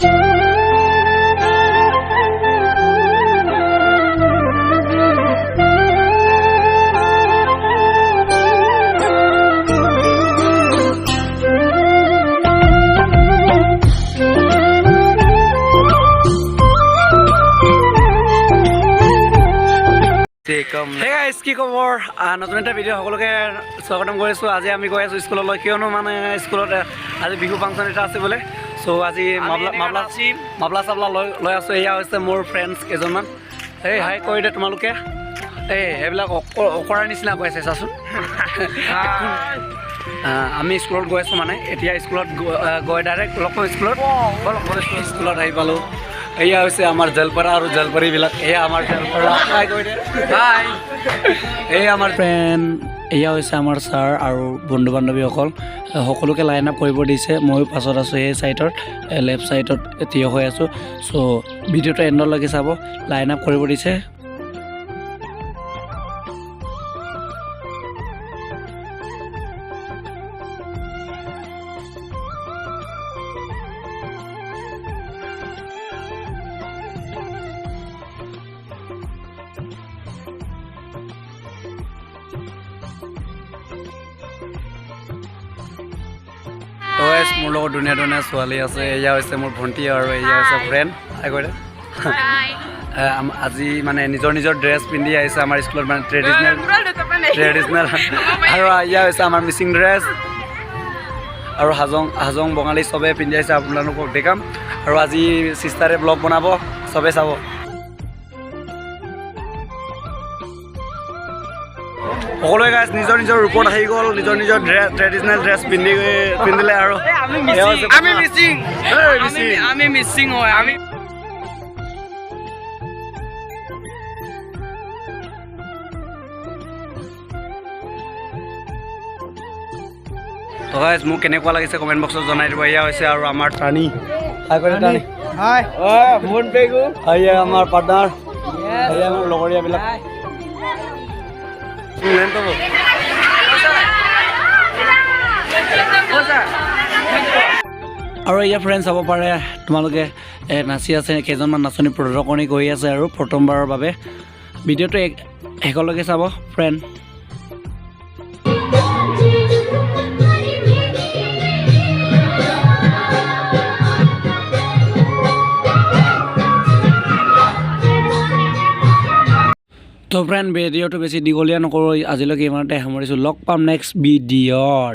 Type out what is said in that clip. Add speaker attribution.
Speaker 1: Hey guys, কি খবৰ? নতুন এটা ভিডিঅ' সকলোকে স্বাগতম কৰিছোঁ। আজি আমি গৈ আছোঁ স্কুললৈ, কিয়নো মানে স্কুলত আজি বিহু ফাংচন এটা আছে বোলে। চ' আজি মাবলা চাবলা লৈ আছোঁ। এয়া হৈছে মোৰ ফ্ৰেণ্ডছ কেইজনমান। এই হাই কৈ দে তোমালোকে। এই সেইবিলাক অকৰাৰ নিচিনা কৈ আছে চাচোন। আমি স্কুলত গৈ আছোঁ মানে এতিয়া স্কুলত গৈ ডাইৰেক্ট লগ স্কুলত আহি পালোঁ। এয়া হৈছে আমাৰ জলপাৰা আৰু জলপাৰীবিলাক। এয়া আমাৰ জলপাৰা এই আমাৰ ফ্ৰেণ্ড। এয়া হৈছে আমাৰ ছাৰ আৰু বন্ধু বান্ধৱীসকল। সকলোকে লাইন আপ কৰিব দিছে। ময়ো পাছত আছোঁ এই ছাইডত, লেফ্ট ছাইডত থিয় হৈ আছোঁ। চ' ভিডিঅ'টো এণ্ডলৈকে চাব। লাইন আপ কৰিব দিছে। মোৰ লগত ধুনীয়া ধুনীয়া ছোৱালী আছে। এয়া হৈছে মোৰ ভণ্টি আৰু এয়া হৈছে ফ্ৰেণ্ড। আজি মানে নিজৰ নিজৰ ড্ৰেছ পিন্ধি আহিছে আমাৰ স্কুলত, মানে ট্ৰেডিশ্যনেল আৰু এয়া হৈছে আমাৰ মিচিং ড্ৰেছ আৰু হাজং বঙালী চবে পিন্ধি আহিছে। আপোনালোকক দেখাম আৰু আজি চিষ্টাৰে ব্লগ বনাব, চবে চাব। সকলোৱে গাইজ নিজৰ নিজৰ ৰূপত আহি গ'ল, নিজৰ নিজৰ ট্ৰেডিশ্যনেল ড্ৰেছ পিন্ধিলে আৰু আমি মিচিং হয়। আমি গাইজ মোক কেনেকুৱা লাগিছে কমেণ্ট বক্সত জনাই দিব। এয়া হৈছে আৰু আমাৰ টানি আমাৰ পাৰ্টনাৰ, আমাৰ লগৰীয়াবিলাক। আৰু এয়া ফ্ৰেণ্ড চাব পাৰে তোমালোকে নাচি আছে, কেইজনমান নাচনী প্ৰদৰ্শনী কৰি আছে আৰু প্ৰথমবাৰৰ বাবে। ভিডিঅ'টো শেষলৈকে চাব ফ্ৰেণ্ড। তো ফ্ৰেণ্ড ভিডিঅ'টো বেছি দীঘলীয়া নকৰোঁ, আজিলৈকে ইমানতে সামৰিছোঁ। লগ পাম নেক্সট ভিডিঅ'ত।